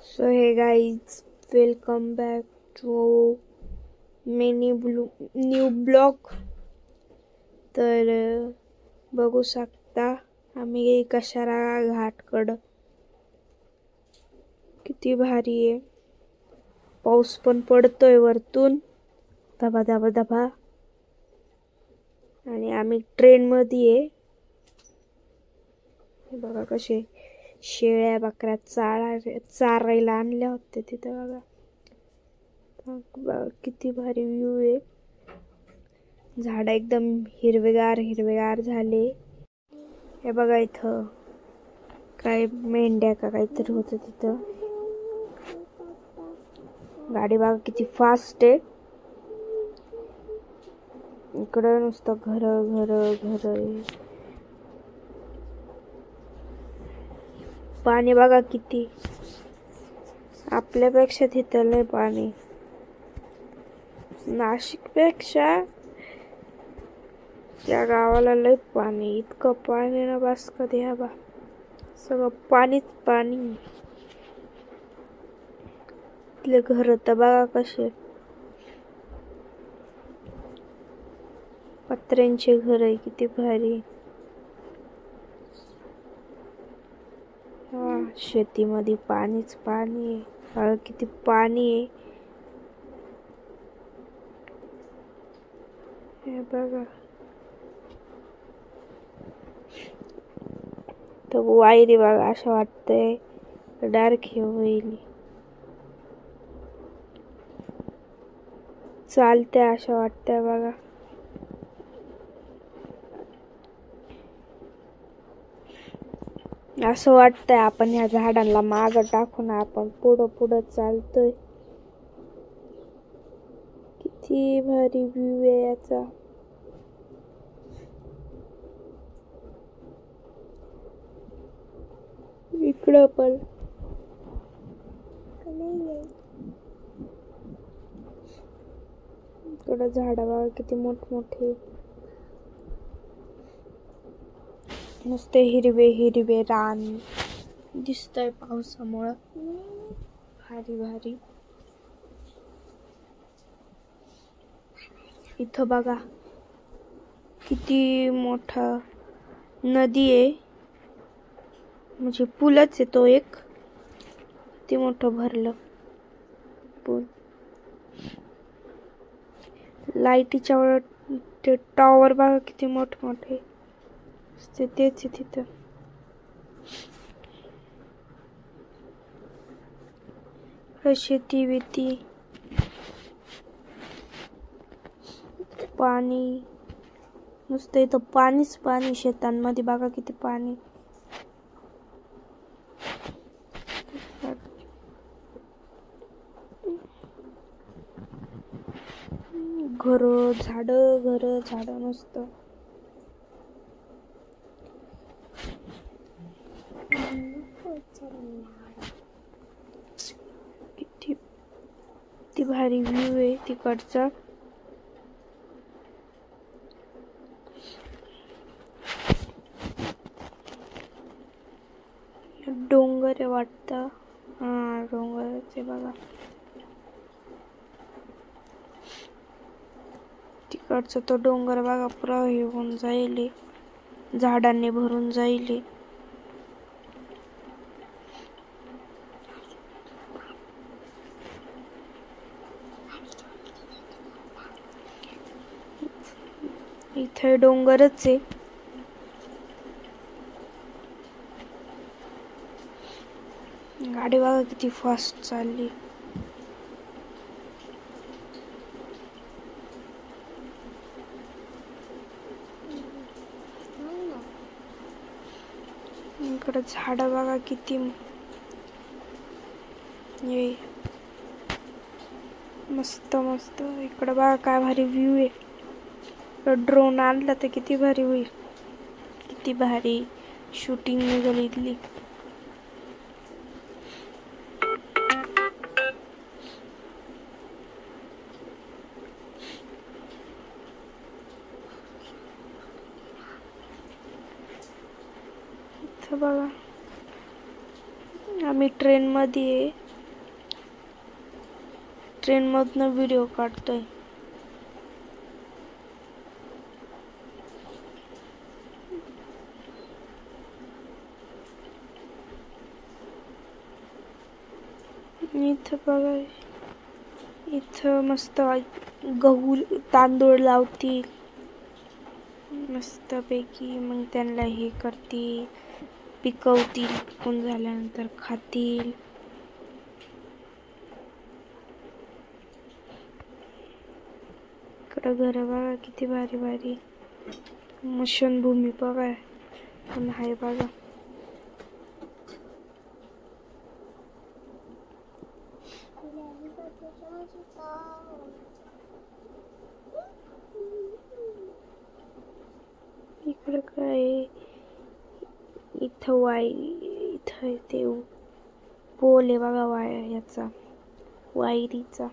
So hey guys, welcome back to new blog. तर बघू शकता आम्ही कशारा घाटकड किती भारी आहे. पाऊस पण पडतोय वरतून धबा धबा धबा आणि आम्ही ट्रेन मध्ये आहे. बघा कसे शेळ्या बकऱ्या चारायला आणल्या होत्या तिथं. बघा किती भारी व्ह्यू आहे. झाड एकदम हिरवेगार झाले. हे बघा इथं काय मेंढ्या का काहीतरी होतं तिथं. गाडी बघा किती फास्ट आहे. इकडं नुसतं घर आहे. पाणी बघा किती, आपल्यापेक्षा तिथं लय पाणी. नाशिक पेक्षा त्या गावाला लय पाणी. इतकं पाणी ना बस कधी हवा. सगळं पाणीच पाणी. इथले घर तर बघा कसे पत्र्यांचे घर आहे. किती भारी. शेतीमध्ये पाणीच पाणी आहे. किती पाणी आहे हे बघा. तर वायरी बघा असं वाटतंय डायरेक्ट हे होईल. चालते असं वाटतंय बघा. असं वाटतंय आपण ह्या झाडांना माग टाकून आपण पुढं चालतोय. किती भारी व्ह्यू आहे याचा. इकडं पण इकडं झाड बघा किती मोठमोठे. नुसते हिरवे रान दिसतंय पावसामुळं. भारी. इथं बघा किती मोठा नदी आहे. म्हणजे पूलच आहे तो एक. किती मोठं भरलं पूल. लाईटीच्या वर ते टॉवर बघा किती मोठे. तेच तिथं शेती वेती पाणी. नुसतं इथं पाणीच पाणी. शेतांमध्ये बघा किती पाणी. घर झाड नुसतं. किती भारी व्ह्यू आहे तिकडचा. डोंगर आहे वाटतं. डोंगराचे बघा. तिकडचा तो डोंगर बघा पुरा हे होऊन जाईल. झाडांनी भरून जाईल. इथे डोंगरच आहे. गाडी बघा किती फास्ट चालली. इकडे झाड बघा किती. मस्त. इकडे बघा काय भारी व्ह्यू आहे. ड्रोन आणला तर किती भारी होईल. किती भारी शूटिंग निघाली इथली. बघा आम्ही ट्रेन मध्ये ट्रेन मधनं व्हिडिओ काढतोय. इथं बघा, इथं मस्त गहू तांदूळ लावतील मस्तपैकी, मग त्यांना हे करतील, पिकवतील, पिकून झाल्यानंतर खातील. इकडं घर बघा किती भारी भारी. स्मशानभूमी बघा पण आहे बघा. इकडं काय इथं इथं ते पोल आहे बघा याचा वायरीचा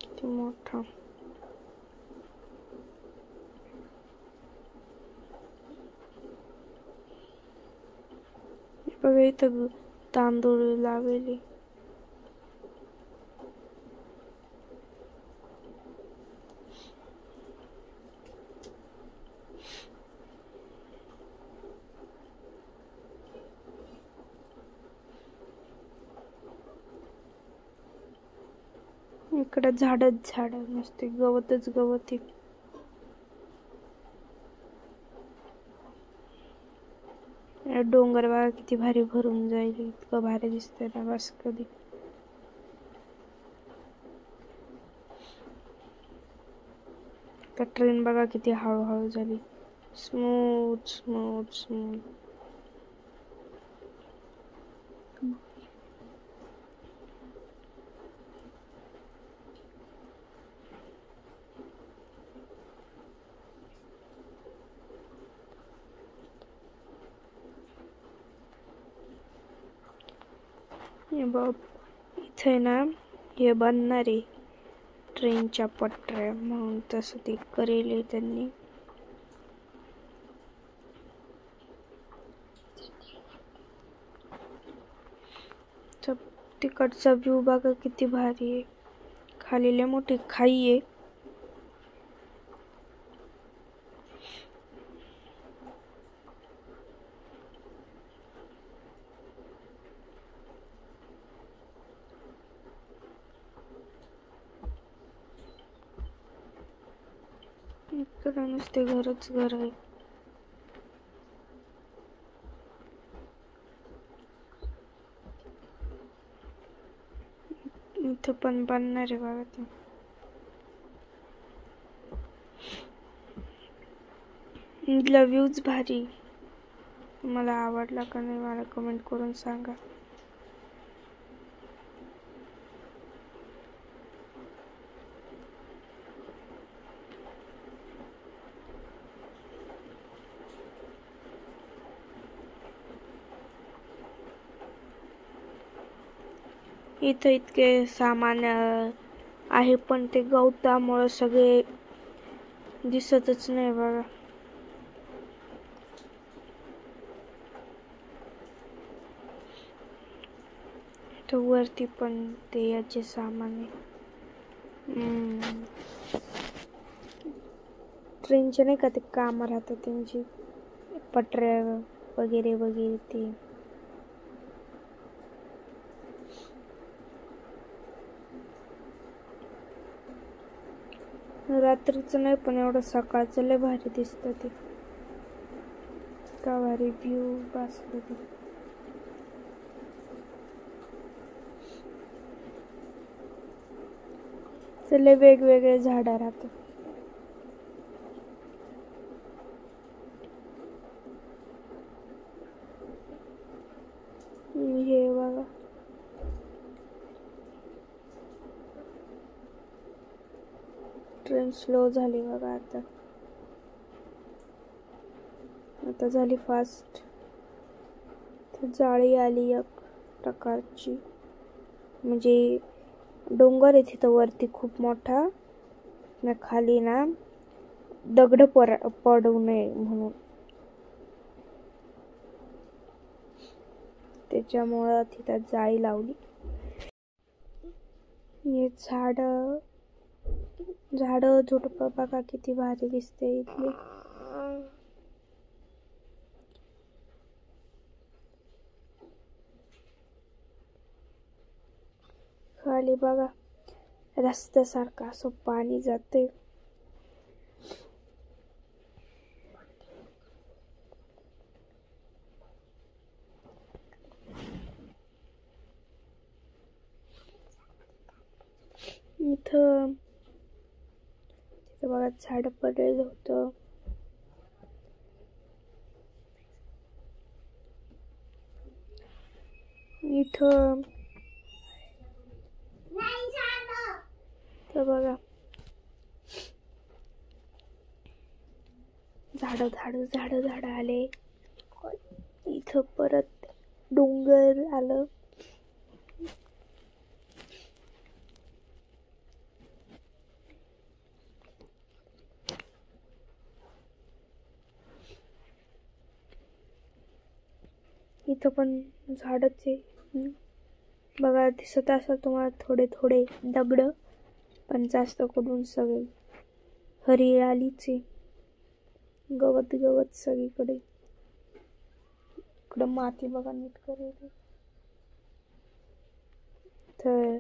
किती मोठा. बघा इथं तांदूळ लावले. इकडे झाडच झाड नसते, गवतच गवत आहे. डोंगर बघा किती भारी भरून जाईल, इतकं भारी दिसतंय ना बस कधी. ट्रेन बघा किती हळूहळू झाली, स्मूथ स्मूथ स्मूथ. इथे ना हे बनणार आहे ट्रेनच्या पटऱ्या, म्हणून तसं ते करेल त्यांनी. तिकडचा व्ह्यू बघा किती भारी आहे, खाली लय मोठी खाई आहे. इकडे नुसते घरच घर आहे. इथं पण बनणार आहे बघा ते. इथला व्ह्यूज भारी. मला आवडला का नाही मला कमेंट करून सांगा. इथं इतके सामान आहे पण ते गवतामुळे सगळे दिसतच नाही बघा. तो वरती पण ते याचे सामान आहे. ट्रेनचे नाही का ते काम राहतात त्यांची पटऱ्या वगैरे वगैरे ते. रात्रीचं नाही पण एवढं सकाळचं लय भारी दिसतं ते. का भारी व्ह्यू बसलं ते. लय वेगवेगळे झाडं राहतात. हे बघा ट्रेन स्लो झाली बघा आता झाली फास्ट. जाळी आली एक प्रकारची, म्हणजे डोंगर आहे तिथं वरती खूप मोठा, खाली ना दगड पडू नये म्हणून, त्याच्यामुळं तिथं जाळी लावली. हे झाड झुडप बघा किती भारी दिसते इथली. खाली बघा रस्त्यासारखं असं पाणी जाते. इथं बघा झाड पडलेलं होतं. इथं तर बघा झाड आले. इथं परत डोंगर आलं. इथं पण झाडच आहे बघा. दिसत असं तुम्हाला थोडे थोडे दगड, पण जास्त करून सगळे हरियालीच आहे. गवत सगळीकडे. इकडं माती बघा नीट करेल. तर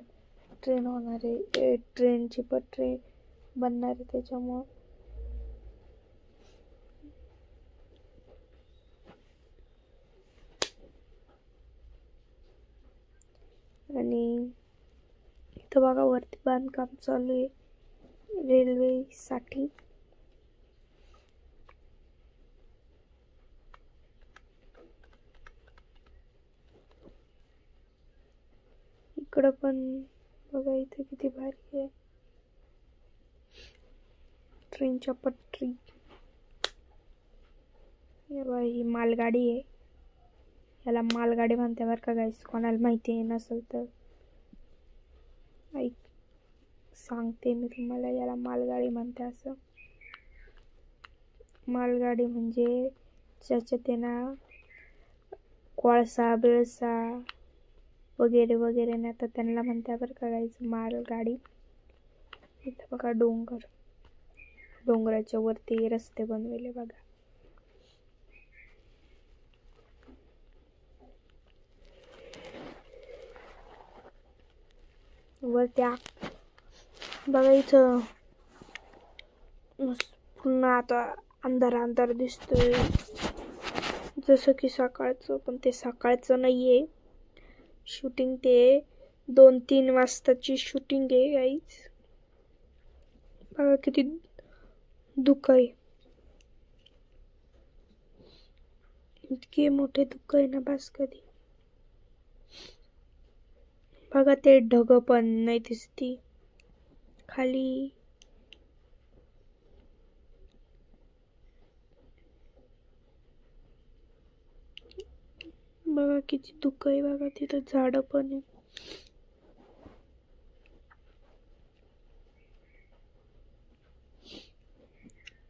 ट्रेन होणार आहे, ट्रेनची पटरी बनणार आहे त्याच्यामुळं. आणि इथं बघा वरती बांधकाम चालू आहे रेल्वे साठी. इकडं पण बघा इथं किती भारी आहे ट्रेनच्या पटरी. ही मालगाडी आहे. याला मालगाडी म्हणते बरं का गाईस, कोणाला माहिती नसेल तर ऐक सांगते मी तुम्हाला. याला मालगाडी म्हणते. असं मालगाडी म्हणजे ज्याच्यात त्यांना कोळसा बिळसा वगैरे वगैरे नेतात त्यांना म्हणते बरं का गाईस मालगाडी. इथं बघा डोंगराच्या वरती रस्ते बनवले बघा. वरती बघा इथं पुन्हा आता अंधार दिसतोय जसं की सकाळचं, पण ते सकाळचं नाहीये. शूटिंग ते 2-3 वाजताची शूटिंग आहे गाईज. बघा किती धुकं आहे. इतके मोठे धुकं आहे ना बस कधी. बघा ते ढग पण नाही दिसती खाली. बघा किती धुकं आहे. बघा तिथं झाडं पण आहे.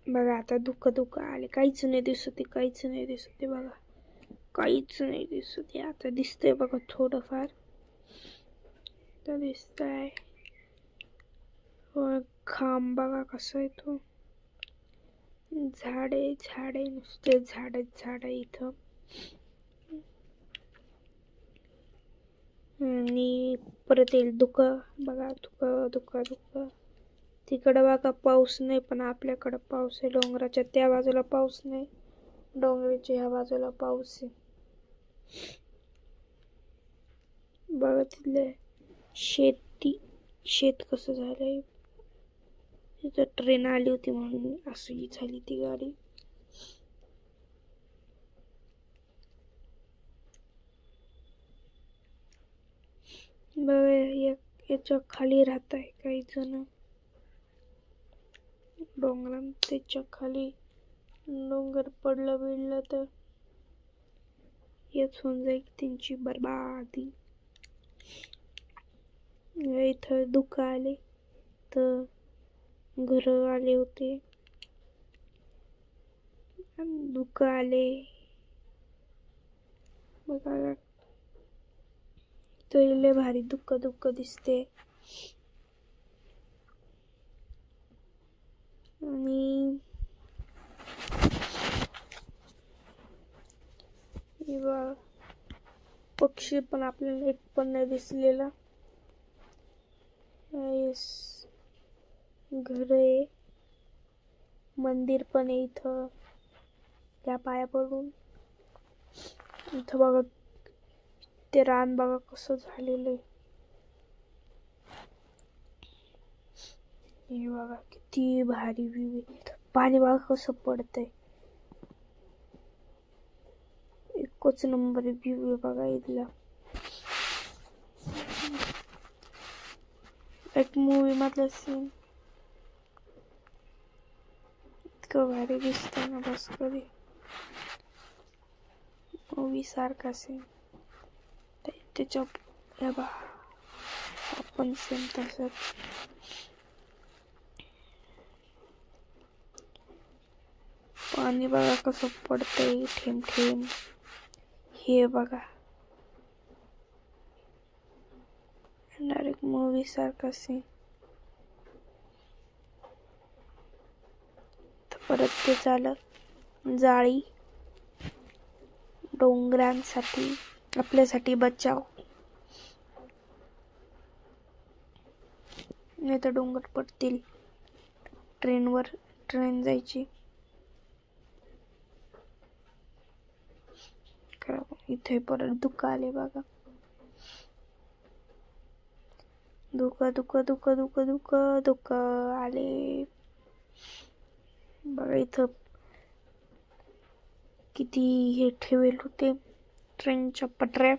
बघा आता धुकं आले. काहीच नाही दिसत. बघा काहीच नाही दिसत. आता दिसतंय बघा थोडंफार तर दिसतंय. खांब बघा कसं आहे तो. झाडे नुसते झाड इथं. आणि परत येईल धुकं. बघा धुकं. तिकडं बघा पाऊस नाही, पण आपल्याकडं पाऊस आहे. डोंगराच्या त्या बाजूला पाऊस नाही, डोंगराच्या ह्या बाजूला पाऊस आहे. बघा तिथले शेत कसं झालंय. तिथं ट्रेन आली होती म्हणून अशी झाली ती गाडी. बघा याच्या खाली राहत आहे काही जण डोंगरात. त्याच्या खाली डोंगर पडलं तर येच होऊन जाईल त्यांची बरबादी. इथं धुकं आले तर घर आले होते. धुकं आले बघा. तो लय भारी धुकं दिसते. आणि पक्षी पण आपल्याला एक पण नाही दिसलेला. घर आहे, मंदिर पण आहे इथं. त्या पाया पडून इथं बघा ते रान बघा कसं झालेलं आहे. हे बघा किती भारी व्ह्यू आहे. पाणी बघा कसं पडतंय. एकच नंबर व्ह्यू आहे बघा इथला. एक मूवी मधला सीन इतकं भारी दिसतंय ना बस कधी. मूवी सारखा सीन त्याच्या हे बघा आपण सेम तसंच. पाणी बघा कसं पडतंय थेंब थेंब. हे बघा डायरेक्ट मूवी सारखा सीन. परत ते झालं जाळी डोंगरांसाठी आपल्यासाठी बचाव. नाही तर डोंगर पडतील. ट्रेन जायची. इथे परत धुकं आले बघा. धुकं आले बघा. इथं किती हे ठेवेल होते ट्रेनच्या पटऱ्या.